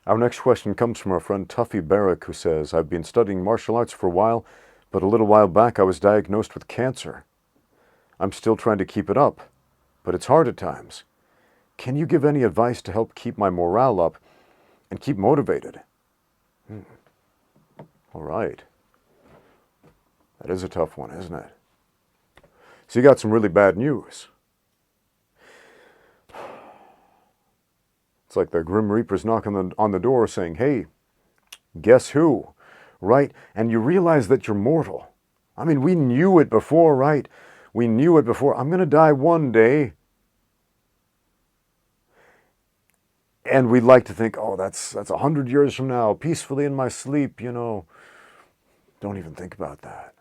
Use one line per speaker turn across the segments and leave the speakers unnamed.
Our next question comes from our friend Tuffy Barrick, who says, I've been studying martial arts for a while, but a little while back I was diagnosed with cancer. I'm still trying to keep it up, but it's hard at times. Can you give any advice to help keep my morale up and keep motivated? All right. That is a tough one, isn't it? So you got some really bad news. It's like the Grim Reaper's knocking on the door saying, hey, guess who? Right? And you realize that you're mortal. I mean, we knew it before, right? We knew it before. I'm going to die one day. And we'd like to think, oh, that's 100 years from now, peacefully in my sleep, you know. Don't even think about that.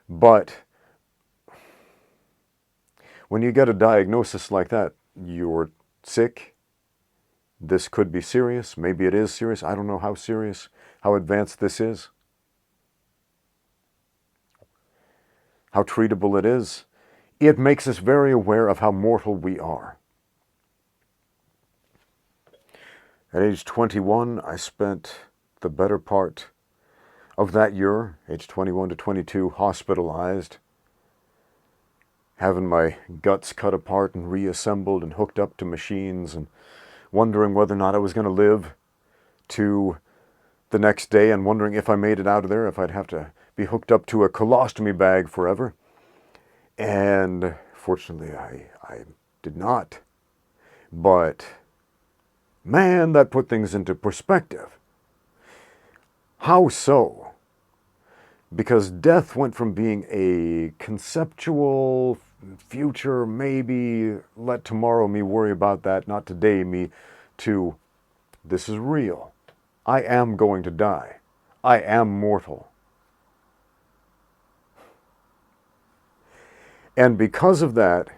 But when you get a diagnosis like that, you're sick. This could be serious. Maybe it is serious. I don't know how serious, how advanced this is, how treatable it is. It makes us very aware of how mortal we are. At age 21, I spent the better part of that year, age 21 to 22, hospitalized, having my guts cut apart and reassembled and hooked up to machines and wondering whether or not I was going to live to the next day and wondering if I made it out of there, if I'd have to be hooked up to a colostomy bag forever. And fortunately, I did not. But man, that put things into perspective. How so? Because death went from being a conceptual future, maybe let tomorrow me worry about that, not today me, to this is real. I am going to die. I am mortal. And because of that,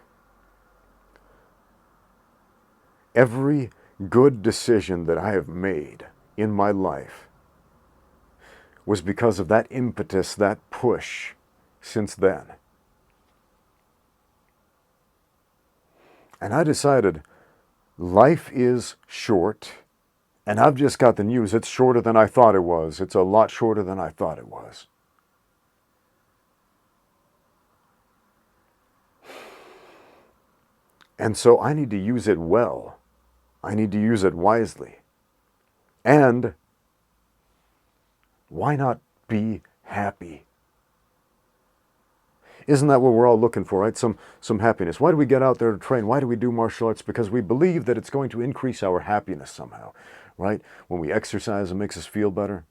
every good decision that I have made in my life was because of that impetus, that push since then. And I decided life is short, and I've just got the news. It's shorter than I thought it was. It's a lot shorter than I thought it was. And so I need to use it well. I need to use it wisely. And why not be happy? Isn't that what we're all looking for, right? Some happiness. Why do we get out there to train? Why do we do martial arts? Because we believe that it's going to increase our happiness somehow, right? When we exercise, it makes us feel better.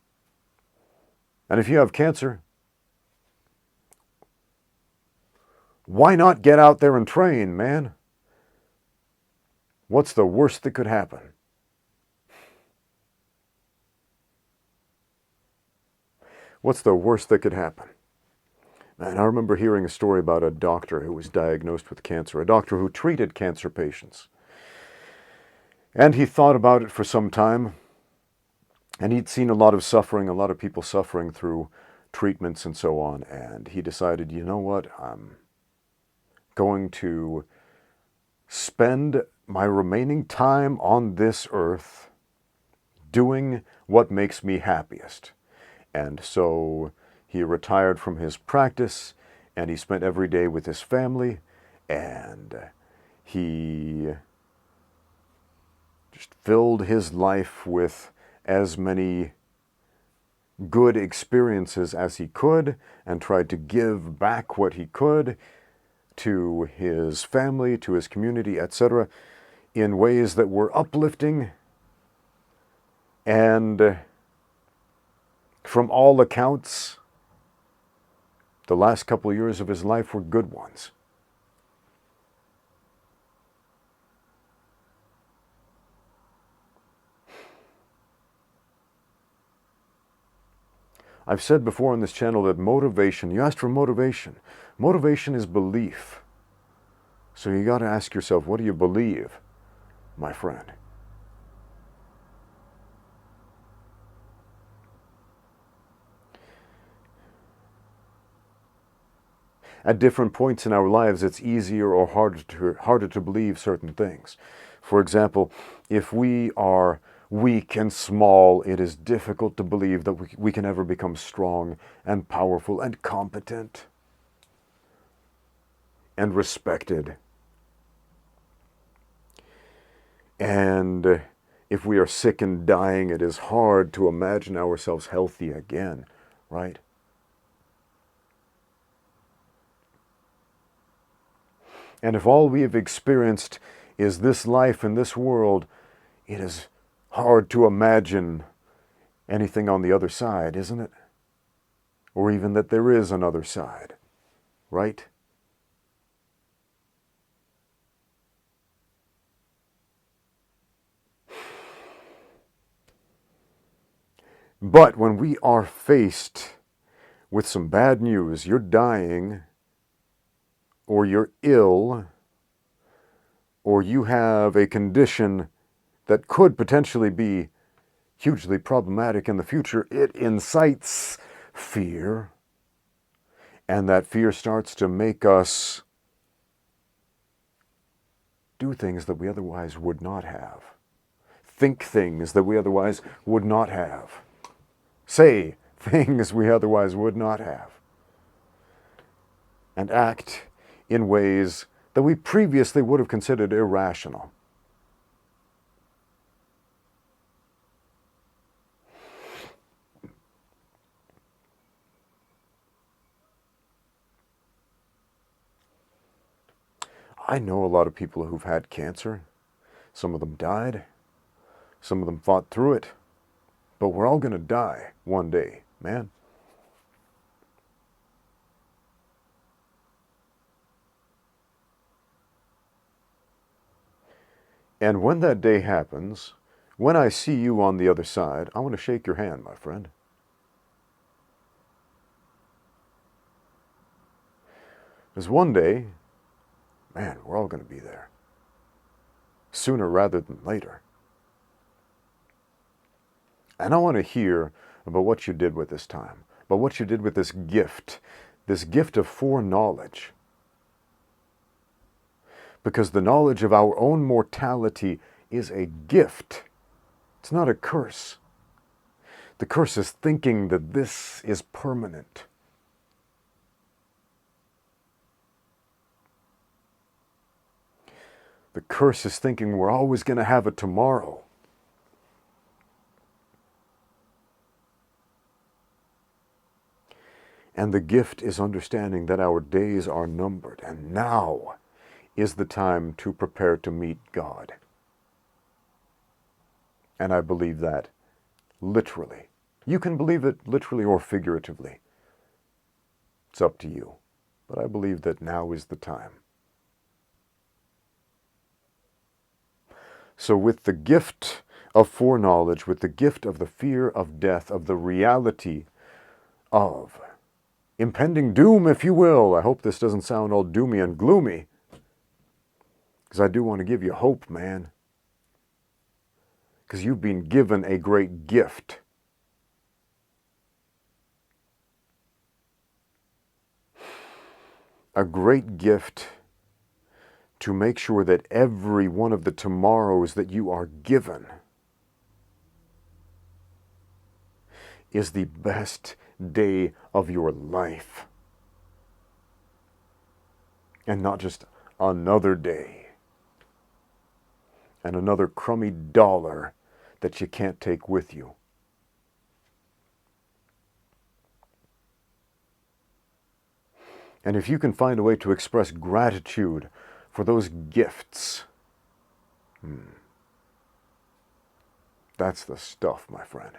And if you have cancer, why not get out there and train, man? What's the worst that could happen? What's the worst that could happen? And I remember hearing a story about a doctor who was diagnosed with cancer, a doctor who treated cancer patients. And he thought about it for some time, and he'd seen a lot of suffering, a lot of people suffering through treatments and so on, and he decided, you know what, I'm going to spend my remaining time on this earth doing what makes me happiest. And so he retired from his practice, and he spent every day with his family, and he just filled his life with as many good experiences as he could, and tried to give back what he could to his family, to his community, etc., in ways that were uplifting and, from all accounts, the last couple of years of his life were good ones. I've said before on this channel that motivation, you asked for motivation. Motivation is belief. So you got to ask yourself, what do you believe, my friend? At different points in our lives, it's easier or harder to believe certain things. For example, if we are weak and small, it is difficult to believe that we can ever become strong and powerful and competent and respected. And if we are sick and dying, it is hard to imagine ourselves healthy again, right? And if all we have experienced is this life and this world, it is hard to imagine anything on the other side, isn't it? Or even that there is another side, right? But when we are faced with some bad news, you're dying, or you're ill, or you have a condition that could potentially be hugely problematic in the future, it incites fear. And that fear starts to make us do things that we otherwise would not have. Think things that we otherwise would not have. Say things we otherwise would not have. And act in ways that we previously would have considered irrational. I know a lot of people who've had cancer. Some of them died. Some of them fought through it. But we're all going to die one day, man. And when that day happens, when I see you on the other side, I want to shake your hand, my friend. Because one day, man, we're all going to be there. Sooner rather than later. And I want to hear about what you did with this time, about what you did with this gift of foreknowledge. Because the knowledge of our own mortality is a gift. It's not a curse. The curse is thinking that this is permanent. The curse is thinking we're always going to have a tomorrow. And the gift is understanding that our days are numbered, and now is the time to prepare to meet God. And I believe that literally. You can believe it literally or figuratively. It's up to you. But I believe that now is the time. So with the gift of foreknowledge, with the gift of the fear of death, of the reality of impending doom, if you will. I hope this doesn't sound all doomy and gloomy, because I do want to give you hope, man. Because you've been given a great gift. A great gift to make sure that every one of the tomorrows that you are given is the best day of your life. And not just another day. And another crummy dollar that you can't take with you. And if you can find a way to express gratitude for those gifts, that's the stuff, my friend.